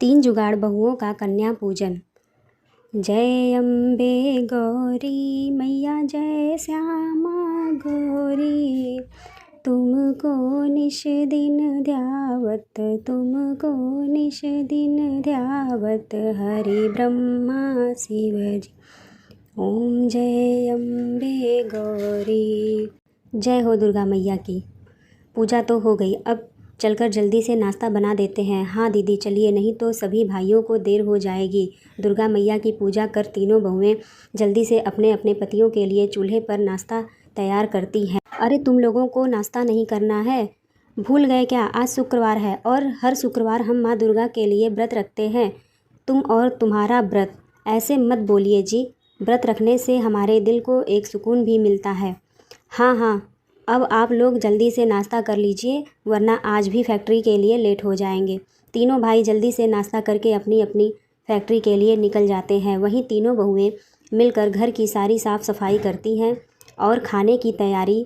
तीन जुगाड़ बहुओं का कन्या पूजन। जय अम्बे गौरी मैया जय श्यामा गौरी, तुमको निश दिन ध्यावत, तुमको निश दिन ध्यावत, हरि ब्रह्मा शिव जी। ओम जय अम्बे गौरी। जय हो दुर्गा मैया की। पूजा तो हो गई, अब चलकर जल्दी से नाश्ता बना देते हैं। हाँ दीदी चलिए, नहीं तो सभी भाइयों को देर हो जाएगी। दुर्गा मैया की पूजा कर तीनों बहुएं जल्दी से अपने अपने पतियों के लिए चूल्हे पर नाश्ता तैयार करती हैं। अरे तुम लोगों को नाश्ता नहीं करना है, भूल गए क्या? आज शुक्रवार है और हर शुक्रवार हम माँ दुर्गा के लिए व्रत रखते हैं। तुम और तुम्हारा व्रत, ऐसे मत बोलिए जी। व्रत रखने से हमारे दिल को एक सुकून भी मिलता है। हाँ हाँ, अब आप लोग जल्दी से नाश्ता कर लीजिए, वरना आज भी फैक्ट्री के लिए लेट हो जाएंगे। तीनों भाई जल्दी से नाश्ता करके अपनी अपनी फैक्ट्री के लिए निकल जाते हैं। वहीं तीनों बहुएं मिलकर घर की सारी साफ़ सफाई करती हैं और खाने की तैयारी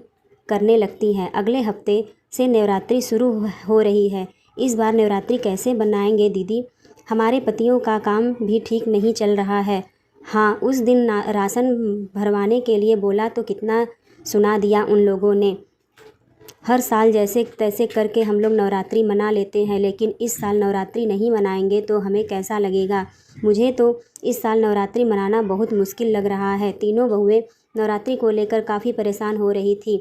करने लगती हैं। अगले हफ्ते से नवरात्रि शुरू हो रही है। इस बार नवरात्रि कैसे बनाएंगे दीदी? हमारे पतियों का काम भी ठीक नहीं चल रहा है। हाँ, उस दिन राशन भरवाने के लिए बोला तो कितना सुना दिया उन लोगों ने। हर साल जैसे तैसे करके हम लोग नवरात्रि मना लेते हैं, लेकिन इस साल नवरात्रि नहीं मनाएंगे तो हमें कैसा लगेगा? मुझे तो इस साल नवरात्रि मनाना बहुत मुश्किल लग रहा है। तीनों बहुएं नवरात्रि को लेकर काफ़ी परेशान हो रही थी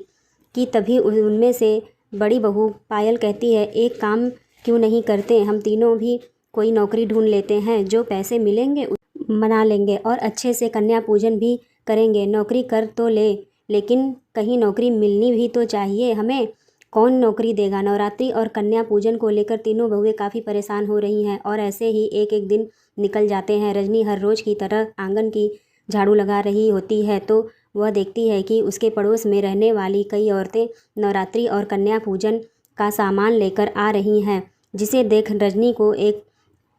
कि तभी उनमें से बड़ी बहू पायल कहती है, एक काम क्यों नहीं करते, हम तीनों भी कोई नौकरी ढूंढ लेते हैं, जो पैसे मिलेंगे मना लेंगे और अच्छे से कन्या पूजन भी करेंगे। नौकरी कर तो ले, लेकिन कहीं नौकरी मिलनी भी तो चाहिए हमें। कौन नौकरी देगा? नवरात्रि और कन्या पूजन को लेकर तीनों बहुएं काफ़ी परेशान हो रही हैं और ऐसे ही एक एक दिन निकल जाते हैं। रजनी हर रोज़ की तरह आंगन की झाड़ू लगा रही होती है तो वह देखती है कि उसके पड़ोस में रहने वाली कई औरतें नवरात्रि और कन्या पूजन का सामान लेकर आ रही हैं, जिसे देख रजनी को एक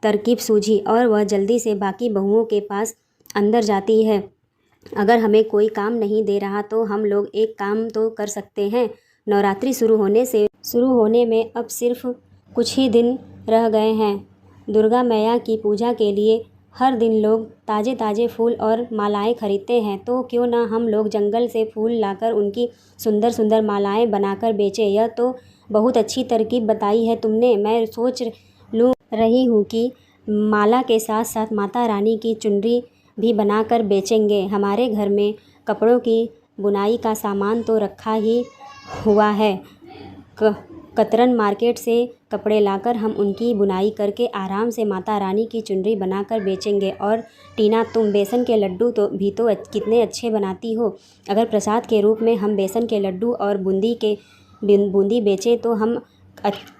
तरकीब सूझी और वह जल्दी से बाकी बहुओं के पास अंदर जाती है। अगर हमें कोई काम नहीं दे रहा तो हम लोग एक काम तो कर सकते हैं। नवरात्रि शुरू होने में अब सिर्फ कुछ ही दिन रह गए हैं। दुर्गा मैया की पूजा के लिए हर दिन लोग ताज़े ताज़े फूल और मालाएं खरीदते हैं, तो क्यों ना हम लोग जंगल से फूल लाकर उनकी सुंदर सुंदर मालाएं बनाकर बेचें। यह तो बहुत अच्छी तरकीब बताई है तुमने। मैं सोच रही हूँ कि माला के साथ साथ माता रानी की चुनरी भी बनाकर बेचेंगे। हमारे घर में कपड़ों की बुनाई का सामान तो रखा ही हुआ है। कतरन मार्केट से कपड़े लाकर हम उनकी बुनाई करके आराम से माता रानी की चुनरी बनाकर बेचेंगे। और टीना, तुम बेसन के लड्डू तो कितने अच्छे बनाती हो। अगर प्रसाद के रूप में हम बेसन के लड्डू और बूंदी बेचें तो हम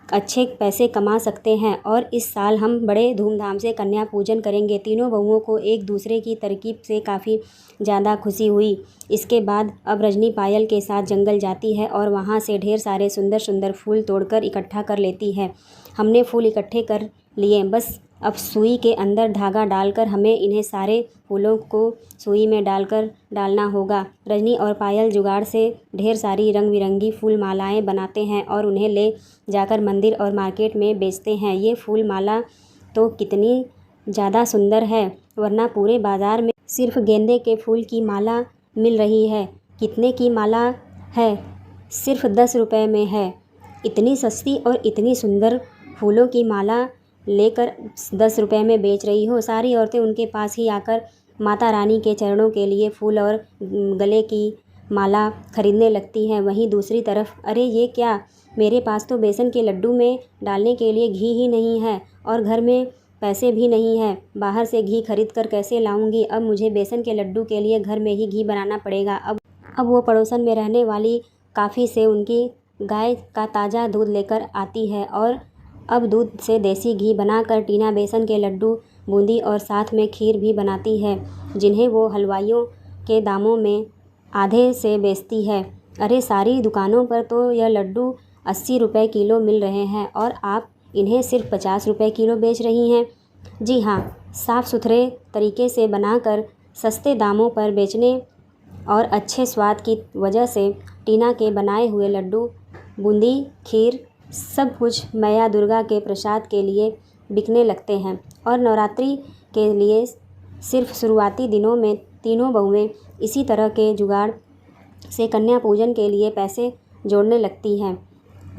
अच्छे पैसे कमा सकते हैं और इस साल हम बड़े धूमधाम से कन्या पूजन करेंगे। तीनों बहुओं को एक दूसरे की तरकीब से काफ़ी ज़्यादा खुशी हुई। इसके बाद अब रजनी पायल के साथ जंगल जाती है और वहाँ से ढेर सारे सुंदर सुंदर फूल तोड़कर इकट्ठा कर लेती है। हमने फूल इकट्ठे कर लिए, बस अब सुई के अंदर धागा डालकर हमें इन्हें सारे फूलों को सुई में डालना होगा। रजनी और पायल जुगाड़ से ढेर सारी रंग बिरंगी फूल मालाएं बनाते हैं और उन्हें ले जाकर मंदिर और मार्केट में बेचते हैं। ये फूल माला तो कितनी ज़्यादा सुंदर है, वरना पूरे बाज़ार में सिर्फ गेंदे के फूल की माला मिल रही है। कितने की माला है? सिर्फ 10 रुपये में है। इतनी सस्ती और इतनी सुंदर फूलों की माला लेकर 10 रुपये में बेच रही हो। सारी औरतें उनके पास ही आकर माता रानी के चरणों के लिए फूल और गले की माला खरीदने लगती हैं। वहीं दूसरी तरफ, अरे ये क्या, मेरे पास तो बेसन के लड्डू में डालने के लिए घी ही नहीं है और घर में पैसे भी नहीं है। बाहर से घी खरीद कर कैसे लाऊंगी? अब मुझे बेसन के लड्डू के लिए घर में ही घी बनाना पड़ेगा। अब वो पड़ोसन में रहने वाली काफ़ी से उनकी गाय का ताज़ा दूध लेकर आती है और अब दूध से देसी घी बनाकर टीना बेसन के लड्डू, बूंदी और साथ में खीर भी बनाती है, जिन्हें वो हलवाइयों के दामों में आधे से बेचती है। अरे सारी दुकानों पर तो यह लड्डू 80 रुपये किलो मिल रहे हैं और आप इन्हें सिर्फ 50 रुपये किलो बेच रही हैं। जी हाँ, साफ़ सुथरे तरीके से बनाकर सस्ते दामों पर बेचने और अच्छे स्वाद की वजह से टीना के बनाए हुए लड्डू, बूंदी, खीर सब कुछ मैया दुर्गा के प्रसाद के लिए बिकने लगते हैं। और नवरात्रि के लिए सिर्फ शुरुआती दिनों में तीनों बहुएं इसी तरह के जुगाड़ से कन्या पूजन के लिए पैसे जोड़ने लगती हैं।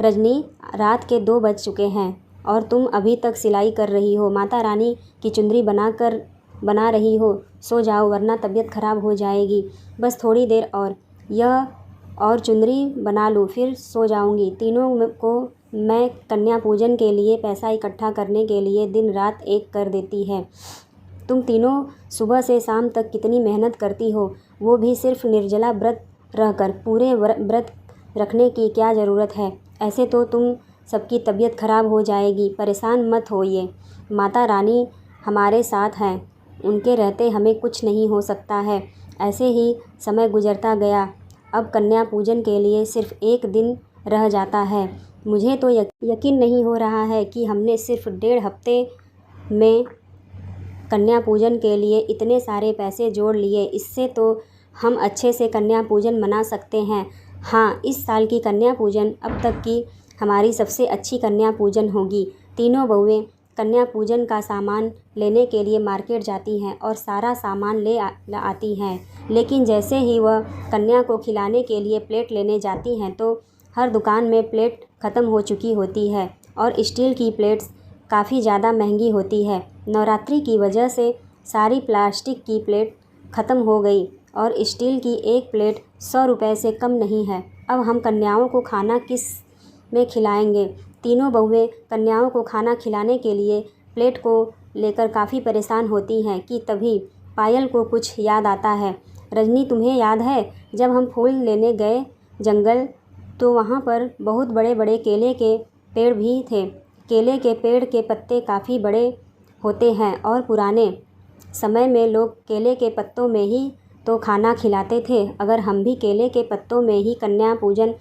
रजनी, रात के 2 बज चुके हैं और तुम अभी तक सिलाई कर रही हो, माता रानी की चुंदरी बना रही हो। सो जाओ वरना तबीयत खराब हो जाएगी। बस थोड़ी देर और चुंदरी बना लूँ फिर सो जाऊंगी। तीनों को मैं कन्या पूजन के लिए पैसा इकट्ठा करने के लिए दिन रात एक कर देती है। तुम तीनों सुबह से शाम तक कितनी मेहनत करती हो, वो भी सिर्फ निर्जला व्रत रहकर। पूरे व्रत रखने की क्या ज़रूरत है? ऐसे तो तुम सबकी तबीयत खराब हो जाएगी। परेशान मत होइए, माता रानी हमारे साथ हैं, उनके रहते हमें कुछ नहीं हो सकता है। ऐसे ही समय गुजरता गया। अब कन्या पूजन के लिए सिर्फ 1 दिन रह जाता है। मुझे तो यकीन नहीं हो रहा है कि हमने सिर्फ 1.5 हफ्ते में कन्या पूजन के लिए इतने सारे पैसे जोड़ लिए। इससे तो हम अच्छे से कन्या पूजन मना सकते हैं। हाँ, इस साल की कन्या पूजन अब तक की हमारी सबसे अच्छी कन्या पूजन होगी। तीनों बहुएं कन्या पूजन का सामान लेने के लिए मार्केट जाती हैं और सारा सामान ले आती हैं। लेकिन जैसे ही वह कन्या को खिलाने के लिए प्लेट लेने जाती हैं तो हर दुकान में प्लेट ख़त्म हो चुकी होती है और स्टील की प्लेट्स काफ़ी ज़्यादा महंगी होती है। नवरात्रि की वजह से सारी प्लास्टिक की प्लेट ख़त्म हो गई और स्टील की एक प्लेट 100 रुपये से कम नहीं है। अब हम कन्याओं को खाना किस में खिलाएंगे? तीनों बहुएं कन्याओं को खाना खिलाने के लिए प्लेट को लेकर काफ़ी परेशान होती हैं कि तभी पायल को कुछ याद आता है। रजनी, तुम्हें याद है जब हम फूल लेने गए जंगल तो वहाँ पर बहुत बड़े बड़े केले के पेड़ भी थे। केले के पेड़ के पत्ते काफ़ी बड़े होते हैं और पुराने समय में लोग केले के पत्तों में ही तो खाना खिलाते थे। अगर हम भी केले के पत्तों में ही कन्या पूजन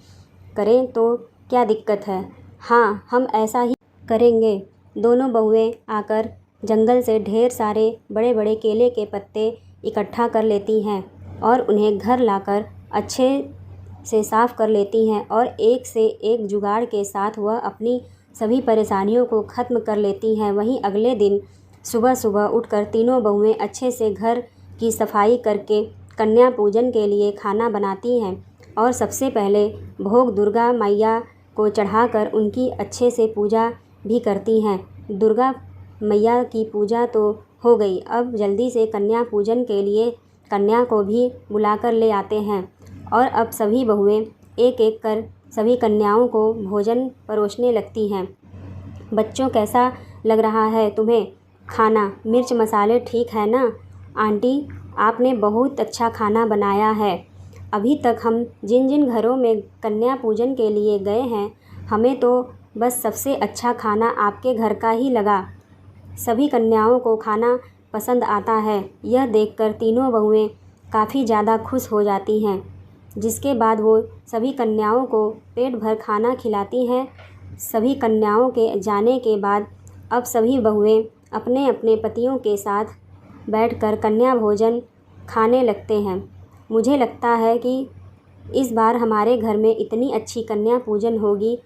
करें तो क्या दिक्कत है? हाँ, हम ऐसा ही करेंगे। दोनों बहुएं आकर जंगल से ढेर सारे बड़े बड़े केले के पत्ते इकट्ठा कर लेती हैं और उन्हें घर लाकर अच्छे से साफ़ कर लेती हैं और एक से एक जुगाड़ के साथ वह अपनी सभी परेशानियों को ख़त्म कर लेती हैं। वहीं अगले दिन सुबह सुबह उठकर तीनों बहुएं अच्छे से घर की सफाई करके कन्या पूजन के लिए खाना बनाती हैं और सबसे पहले भोग दुर्गा मैया को चढ़ाकर उनकी अच्छे से पूजा भी करती हैं। दुर्गा मैया की पूजा तो हो गई, अब जल्दी से कन्या पूजन के लिए कन्या को भी बुलाकर ले आते हैं और अब सभी बहुएं एक एक कर सभी कन्याओं को भोजन परोसने लगती हैं। बच्चों, कैसा लग रहा है तुम्हें खाना? मिर्च मसाले ठीक है ना? आंटी, आपने बहुत अच्छा खाना बनाया है। अभी तक हम जिन जिन घरों में कन्या पूजन के लिए गए हैं, हमें तो बस सबसे अच्छा खाना आपके घर का ही लगा। सभी कन्याओं को खाना पसंद आता है। यह देखकर तीनों बहुएं काफ़ी ज़्यादा खुश हो जाती हैं, जिसके बाद वो सभी कन्याओं को पेट भर खाना खिलाती हैं। सभी कन्याओं के जाने के बाद अब सभी बहुएं अपने अपने पतियों के साथ बैठकर कन्या भोजन खाने लगते हैं। मुझे लगता है कि इस बार हमारे घर में इतनी अच्छी कन्या पूजन होगी।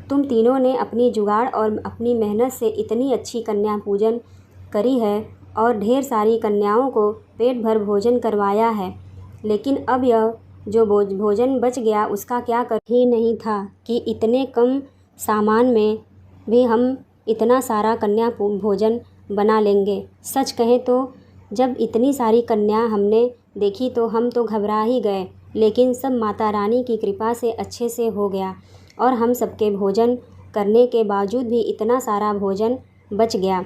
तुम तीनों ने अपनी जुगाड़ और अपनी मेहनत से इतनी अच्छी कन्या पूजन करी है और ढेर सारी कन्याओं को पेट भर भोजन करवाया है। लेकिन अब यह जो भोजन बच गया उसका क्या कर ही नहीं था कि इतने कम सामान में भी हम इतना सारा कन्या भोजन बना लेंगे। सच कहें तो जब इतनी सारी कन्या हमने देखी तो हम तो घबरा ही गए, लेकिन सब माता रानी की कृपा से अच्छे से हो गया और हम सबके भोजन करने के बावजूद भी इतना सारा भोजन बच गया।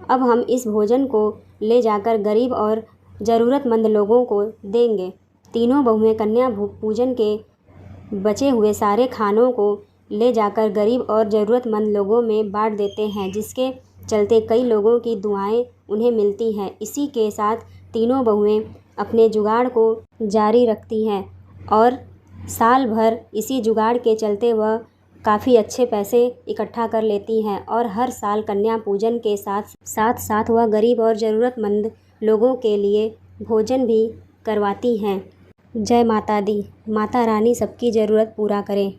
अब हम इस भोजन को ले जाकर गरीब और ज़रूरतमंद लोगों को देंगे। तीनों बहुएं कन्या पूजन के बचे हुए सारे खानों को ले जाकर गरीब और ज़रूरतमंद लोगों में बांट देते हैं, जिसके चलते कई लोगों की दुआएं उन्हें मिलती हैं। इसी के साथ तीनों बहुएं अपने जुगाड़ को जारी रखती हैं और साल भर इसी जुगाड़ के चलते वह काफ़ी अच्छे पैसे इकट्ठा कर लेती हैं और हर साल कन्या पूजन के साथ वह गरीब और ज़रूरतमंद लोगों के लिए भोजन भी करवाती हैं। जय माता दी। माता रानी सबकी ज़रूरत पूरा करें।